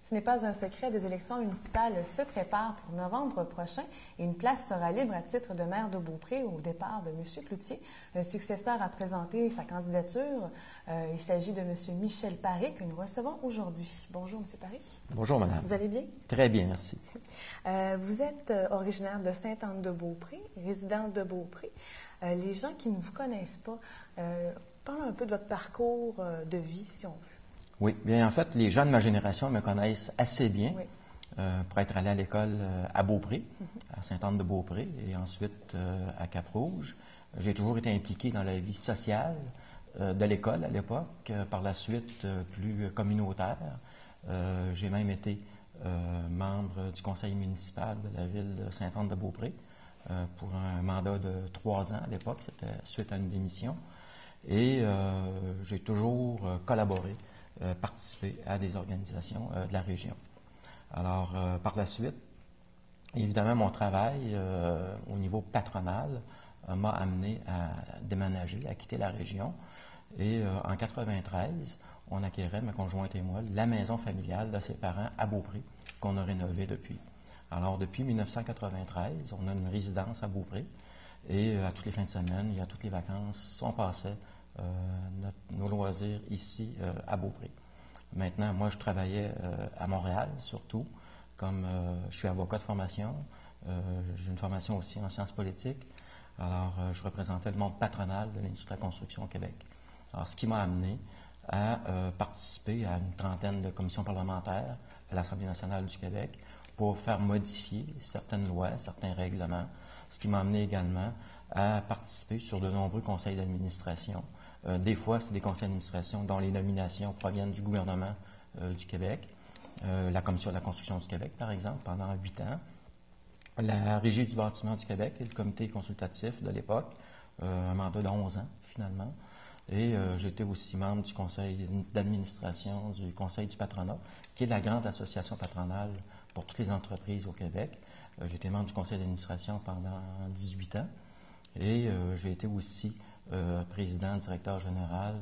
Ce n'est pas un secret, des élections municipales se préparent pour novembre prochain et une place sera libre à titre de maire de Beaupré au départ de M. Cloutier. Un successeur a présenté sa candidature. Il s'agit de M. Michel Paré que nous recevons aujourd'hui. Bonjour, M. Paré. Bonjour, madame. Vous allez bien? Très bien, merci. Vous êtes originaire de Sainte-Anne-de-Beaupré, résidente de Beaupré. Les gens qui ne vous connaissent pas, parlez un peu de votre parcours de vie, si on veut. Oui, bien en fait, les gens de ma génération me connaissent assez bien Oui. pour être allé à l'école à Beaupré, à Sainte-Anne-de-Beaupré, et ensuite à Cap-Rouge. J'ai toujours été impliqué dans la vie sociale de l'école à l'époque, par la suite plus communautaire. J'ai même été membre du conseil municipal de la ville de Sainte-Anne-de-Beaupré pour un mandat de 3 ans à l'époque, c'était suite à une démission. Et j'ai toujours collaboré, participé à des organisations de la région. Alors, par la suite, évidemment, mon travail au niveau patronal m'a amené à déménager, à quitter la région. Et en 1993, on acquérait, ma conjointe et moi, la maison familiale de ses parents à Beaupré, qu'on a rénovée depuis. Alors, depuis 1993, on a une résidence à Beaupré. Et à toutes les fins de semaine et à toutes les vacances, on passait nos loisirs ici à Beaupré. Maintenant, moi, je travaillais à Montréal, surtout, comme je suis avocat de formation. J'ai une formation aussi en sciences politiques. Alors, je représentais le monde patronal de l'industrie de la construction au Québec. Alors, ce qui m'a amené à participer à une trentaine de commissions parlementaires à l'Assemblée nationale du Québec pour faire modifier certaines lois, certains règlements. Ce qui m'a amené également à participer sur de nombreux conseils d'administration. Des fois, c'est des conseils d'administration dont les nominations proviennent du gouvernement du Québec, la Commission de la construction du Québec, par exemple, pendant 8 ans, la Régie du bâtiment du Québec et le comité consultatif de l'époque, un mandat de 11 ans, finalement. Et j'étais aussi membre du conseil d'administration du Conseil du patronat, qui est la grande association patronale pour toutes les entreprises au Québec. J'étais membre du conseil d'administration pendant 18 ans. Et j'ai été aussi président, directeur général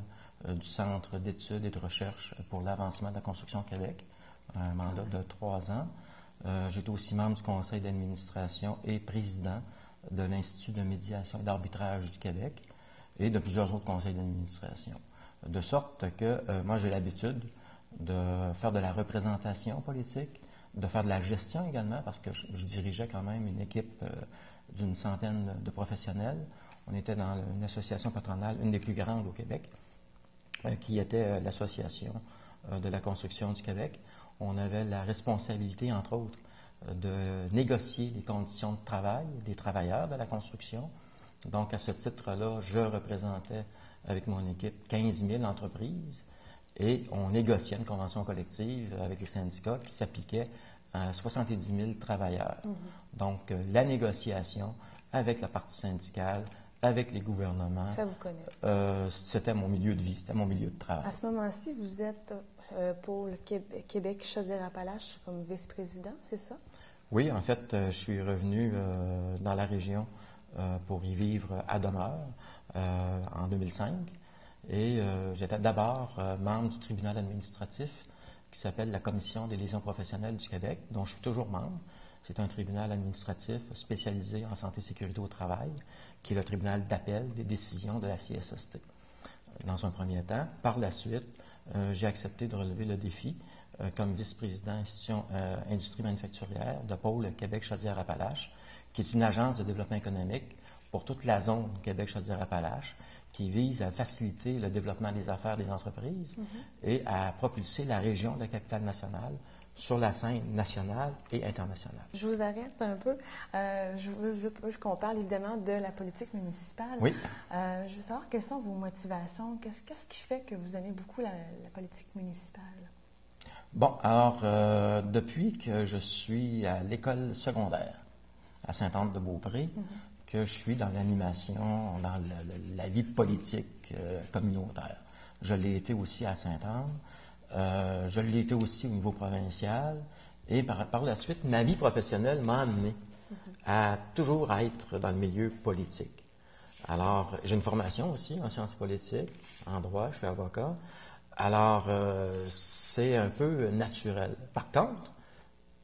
du Centre d'études et de recherche pour l'avancement de la construction au Québec, un mandat de 3 ans. J'étais aussi membre du conseil d'administration et président de l'Institut de médiation et d'arbitrage du Québec et de plusieurs autres conseils d'administration. De sorte que moi, j'ai l'habitude de faire de la représentation politique, de faire de la gestion également, parce que je dirigeais quand même une équipe d'une centaine de professionnels. On était dans une association patronale, une des plus grandes au Québec, qui était l'Association de la construction du Québec. On avait la responsabilité, entre autres, de négocier les conditions de travail des travailleurs de la construction. Donc, à ce titre-là, je représentais avec mon équipe 15 000 entreprises et on négociait une convention collective avec les syndicats qui s'appliquait à 70 000 travailleurs. Donc, la négociation avec la partie syndicale, avec les gouvernements. Ça vous connaît? C'était mon milieu de vie, c'était mon milieu de travail. À ce moment-ci, vous êtes pour le Québec Chaudière-Appalaches comme vice-président, c'est ça? Oui, en fait, je suis revenu dans la région pour y vivre à demeure en 2005. Et j'étais d'abord membre du tribunal administratif qui s'appelle la Commission des lésions professionnelles du Québec, dont je suis toujours membre. C'est un tribunal administratif spécialisé en santé et sécurité au travail, qui est le tribunal d'appel des décisions de la CSST. Dans un premier temps, par la suite, j'ai accepté de relever le défi comme vice-président institution industrie manufacturière de pôle Québec-Chaudière-Appalaches, qui est une agence de développement économique pour toute la zone Québec-Chaudière-Appalaches, qui vise à faciliter le développement des affaires des entreprises et à propulser la région de la capitale nationale sur la scène nationale et internationale. Je vous arrête un peu. Je veux qu'on parle évidemment de la politique municipale. Oui. Je veux savoir quelles sont vos motivations. Qu'est-ce qui fait que vous aimez beaucoup la politique municipale? Bon, alors, depuis que je suis à l'école secondaire à Sainte-Anne-de-Beaupré, que je suis dans l'animation, dans la vie politique communautaire. Je l'ai été aussi à Sainte-Anne. Je l'ai été aussi au niveau provincial. Et par la suite, ma vie professionnelle m'a amené à toujours être dans le milieu politique. Alors, j'ai une formation aussi en sciences politiques, en droit, je suis avocat. Alors, c'est un peu naturel. Par contre,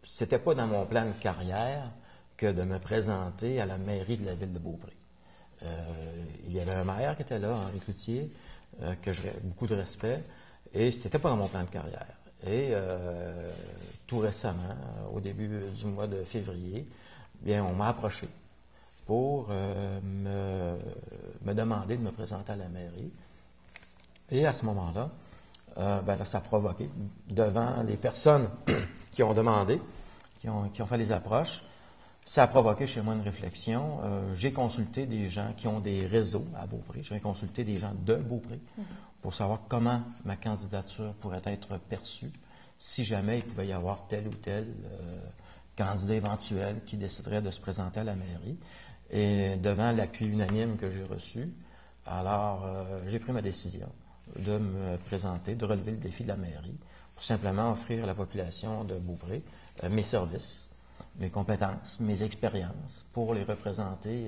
c'était pas dans mon plan de carrière que de me présenter à la mairie de la ville de Beaupré. Il y avait un maire qui était là, Henri Cloutier, que j'ai beaucoup de respect, et c'était pas dans mon plan de carrière. Et tout récemment, au début du mois de février, bien, on m'a approché pour me demander de me présenter à la mairie. Et à ce moment-là, là, ça a provoqué, devant les personnes qui ont demandé, qui ont fait les approches, ça a provoqué chez moi une réflexion. J'ai consulté des gens qui ont des réseaux à Beaupré. J'ai consulté des gens de Beaupré pour savoir comment ma candidature pourrait être perçue si jamais il pouvait y avoir tel ou tel candidat éventuel qui déciderait de se présenter à la mairie. Et devant l'appui unanime que j'ai reçu, alors j'ai pris ma décision de me présenter, de relever le défi de la mairie pour simplement offrir à la population de Beaupré mes services, mes compétences, mes expériences pour les représenter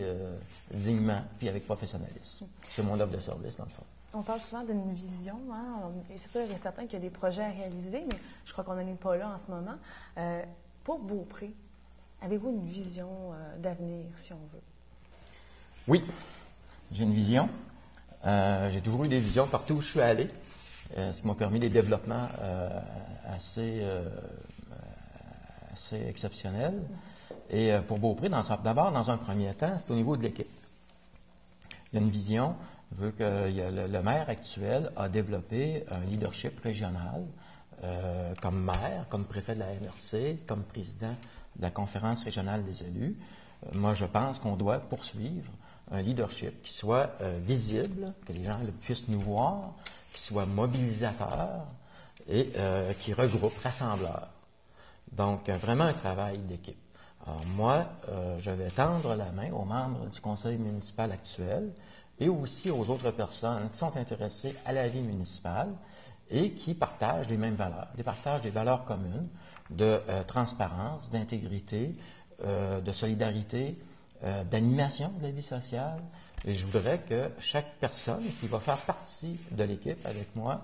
dignement puis avec professionnalisme. C'est mon offre de service, dans le fond. On parle souvent d'une vision, hein? Et c'est sûr, il y a certains qu'il y a des projets à réaliser, mais je crois qu'on n'en est pas là en ce moment. Pour Beaupré, avez-vous une vision d'avenir, si on veut? Oui, j'ai une vision. J'ai toujours eu des visions partout où je suis allé, ce qui m'a permis des développements assez exceptionnels. Et pour Beaupré, d'abord, dans un premier temps, c'est au niveau de l'équipe. Il y a une vision. Je veux que le maire actuel a développé un leadership régional comme maire, comme préfet de la MRC, comme président de la conférence régionale des élus. Moi, je pense qu'on doit poursuivre un leadership qui soit visible, que les gens puissent nous voir, qui soit mobilisateur et qui regroupe, rassembleur. Donc, vraiment un travail d'équipe. Alors moi, je vais tendre la main aux membres du conseil municipal actuel et aussi aux autres personnes qui sont intéressées à la vie municipale et qui partagent les mêmes valeurs, partagent des valeurs communes de transparence, d'intégrité, de solidarité, d'animation de la vie sociale. Et je voudrais que chaque personne qui va faire partie de l'équipe avec moi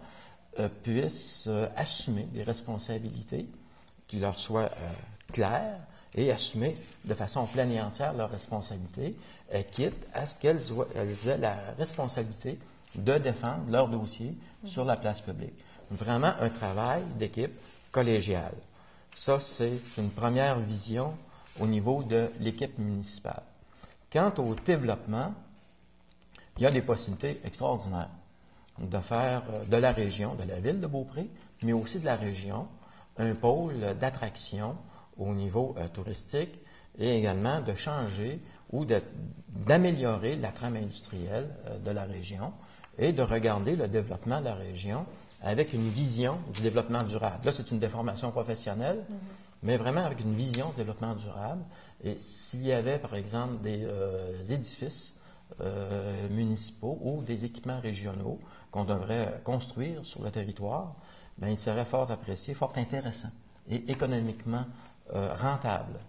puisse assumer des responsabilités qui leur soient claires et assumer de façon pleine et entière leurs responsabilités, quitte à ce qu'elles aient la responsabilité de défendre leur dossier sur la place publique. Vraiment un travail d'équipe collégial. Ça, c'est une première vision au niveau de l'équipe municipale. Quant au développement, il y a des possibilités extraordinaires de faire de la région, de la ville de Beaupré, mais aussi de la région, un pôle d'attraction au niveau touristique et également de changer ou d'améliorer la trame industrielle de la région et de regarder le développement de la région avec une vision du développement durable. Là, c'est une déformation professionnelle, mais vraiment avec une vision de développement durable. Et s'il y avait, par exemple, des édifices municipaux ou des équipements régionaux qu'on devrait construire sur le territoire, bien, il serait fort apprécié, fort intéressant et économiquement rentable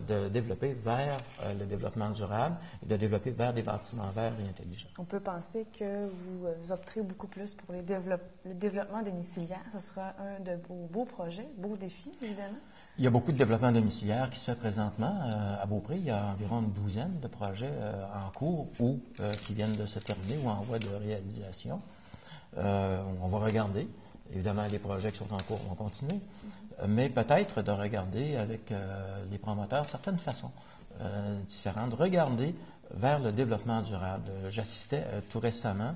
de développer vers le développement durable et de développer vers des bâtiments verts et intelligents. On peut penser que vous opterez beaucoup plus pour le développement domiciliaire. Ce sera un de vos beaux projets, beaux défis, évidemment. Il y a beaucoup de développement domiciliaire qui se fait présentement à Beaupré. Il y a environ une douzaine de projets en cours ou qui viennent de se terminer ou en voie de réalisation. On va regarder. Évidemment, les projets qui sont en cours vont continuer, mais peut-être de regarder avec les promoteurs certaines façons différentes, de regarder vers le développement durable. J'assistais tout récemment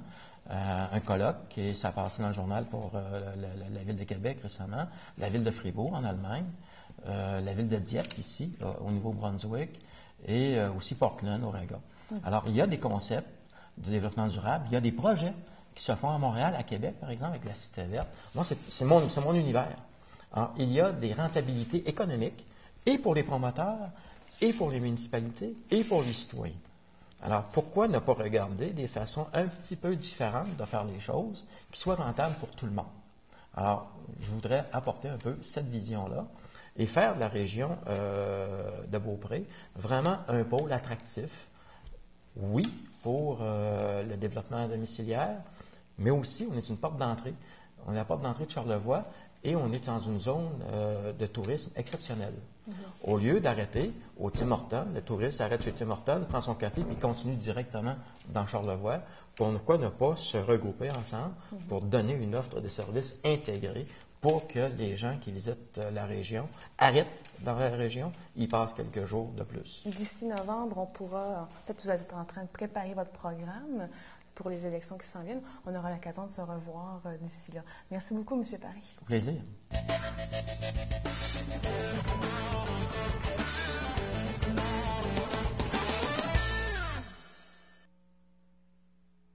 à un colloque, et ça a passé dans le journal pour la Ville de Québec récemment, la Ville de Fribourg en Allemagne, la Ville de Dieppe ici, au Nouveau-Brunswick, et aussi Portland, Oregon. Alors, il y a des concepts de développement durable, il y a des projets qui se font à Montréal, à Québec, par exemple, avec la Cité verte. Moi, c'est mon univers. Alors, il y a des rentabilités économiques, et pour les promoteurs, et pour les municipalités, et pour les citoyens. Alors, pourquoi ne pas regarder des façons un petit peu différentes de faire les choses qui soient rentables pour tout le monde? Alors, je voudrais apporter un peu cette vision-là. et faire de la région de Beaupré vraiment un pôle attractif, oui, pour le développement domiciliaire, mais aussi on est une porte d'entrée. On est la porte d'entrée de Charlevoix et on est dans une zone de tourisme exceptionnelle. Au lieu d'arrêter au Tim Hortons, le touriste arrête chez Tim Hortons, prend son café puis continue directement dans Charlevoix. Pourquoi ne pas se regrouper ensemble pour donner une offre de services intégrée pour que les gens qui visitent la région arrêtent dans la région, ils passent quelques jours de plus. D'ici novembre, on pourra, en fait, vous êtes en train de préparer votre programme pour les élections qui s'en viennent. On aura l'occasion de se revoir d'ici là. Merci beaucoup, M. Parry. Au plaisir.